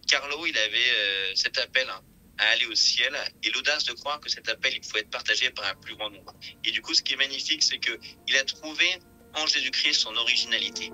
Carlo, il avait cet appel à aller au ciel et l'audace de croire que cet appel, il faut être partagé par un plus grand nombre. Et du coup, ce qui est magnifique, c'est qu'il a trouvé en Jésus-Christ son originalité.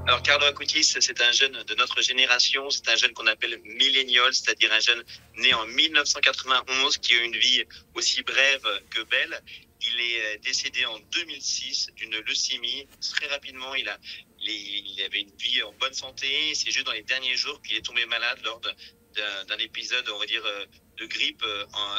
Alors, Carlo Acutis, c'est un jeune de notre génération, c'est un jeune qu'on appelle millénial, c'est-à-dire un jeune né en 1991 qui a une vie aussi brève que belle. Il est décédé en 2006 d'une leucémie. Très rapidement, il avait une vie en bonne santé. C'est juste dans les derniers jours qu'il est tombé malade lors d'un épisode, on va dire, de grippe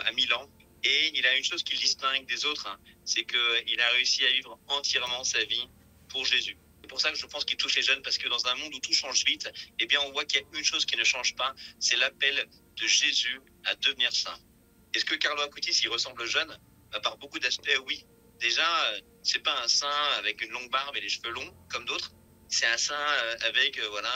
à Milan. Et il a une chose qui le distingue des autres, hein, c'est qu'il a réussi à vivre entièrement sa vie pour Jésus. C'est pour ça que je pense qu'il touche les jeunes, parce que dans un monde où tout change vite, eh bien, on voit qu'il y a une chose qui ne change pas, c'est l'appel de Jésus à devenir saint. Est-ce que Carlo Acutis, il ressemble aux jeunes? Par beaucoup d'aspects, oui. Déjà, c'est pas un saint avec une longue barbe et les cheveux longs, comme d'autres. C'est un saint avec voilà,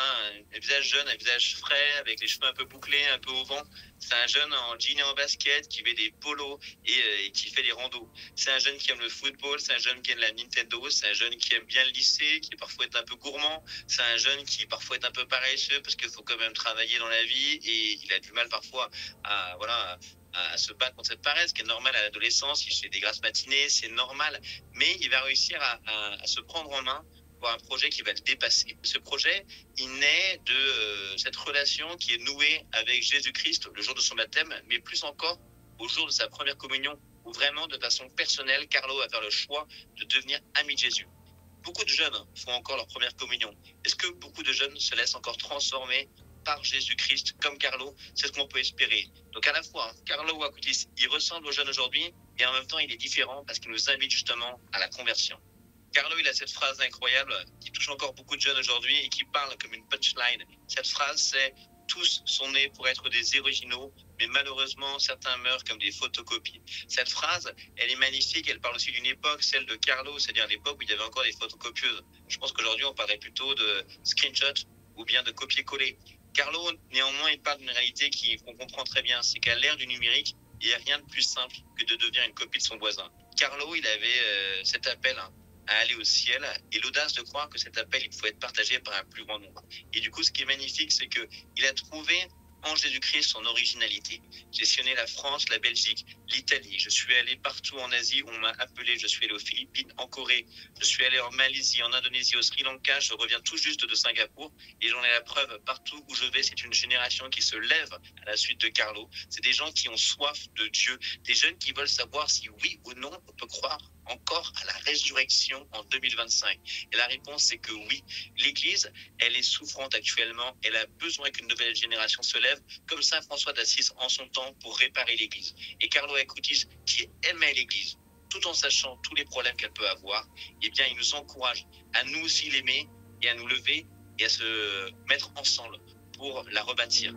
un visage jeune, un visage frais, avec les cheveux un peu bouclés, un peu au vent. C'est un jeune en jean et en basket qui met des polos et qui fait des randos. C'est un jeune qui aime le football, c'est un jeune qui aime la Nintendo, c'est un jeune qui aime bien le lycée, qui parfois est un peu gourmand. C'est un jeune qui parfois est un peu paresseux parce qu'il faut quand même travailler dans la vie et il a du mal parfois à, voilà, à se battre contre cette paresse, qui est normale à l'adolescence. Il fait des grasses matinées, c'est normal, mais il va réussir à se prendre en main pour un projet qui va le dépasser. Ce projet, il naît de cette relation qui est nouée avec Jésus-Christ le jour de son baptême, mais plus encore au jour de sa première communion, où vraiment, de façon personnelle, Carlo va faire le choix de devenir ami de Jésus. Beaucoup de jeunes font encore leur première communion. Est-ce que beaucoup de jeunes se laissent encore transformer par Jésus-Christ comme Carlo? C'est ce qu'on peut espérer. Donc à la fois, Carlo Acutis, il ressemble aux jeunes aujourd'hui, et en même temps, il est différent parce qu'il nous invite justement à la conversion. Carlo, il a cette phrase incroyable qui touche encore beaucoup de jeunes aujourd'hui et qui parle comme une punchline. Cette phrase, c'est: tous sont nés pour être des originaux, mais malheureusement, certains meurent comme des photocopies. Cette phrase, elle est magnifique. Elle parle aussi d'une époque, celle de Carlo, c'est-à-dire l'époque où il y avait encore des photocopieuses. Je pense qu'aujourd'hui, on parlerait plutôt de screenshot ou bien de copier-coller. Carlo, néanmoins, il parle d'une réalité qu'on comprend très bien. C'est qu'à l'ère du numérique, il n'y a rien de plus simple que de devenir une copie de son voisin. Carlo, il avait cet appel à aller au ciel et l'audace de croire que cet appel, il faut être partagé par un plus grand nombre. Et du coup, ce qui est magnifique, c'est qu'il a trouvé en Jésus-Christ son originalité. J'ai sillonné la France, la Belgique, l'Italie. Je suis allé partout en Asie où on m'a appelé. Je suis allé aux Philippines, en Corée. Je suis allé en Malaisie, en Indonésie, au Sri Lanka. Je reviens tout juste de Singapour et j'en ai la preuve. Partout où je vais, c'est une génération qui se lève à la suite de Carlo. C'est des gens qui ont soif de Dieu, des jeunes qui veulent savoir si oui ou non on peut croire encore à la résurrection en 2025. Et la réponse, c'est que oui. L'Église, elle est souffrante actuellement. Elle a besoin qu'une nouvelle génération se lève, comme Saint François d'Assise en son temps, pour réparer l'Église. Et Carlo Acutis, qui aimait l'Église, tout en sachant tous les problèmes qu'elle peut avoir, eh bien, il nous encourage à nous aussi l'aimer et à nous lever et à se mettre ensemble pour la rebâtir.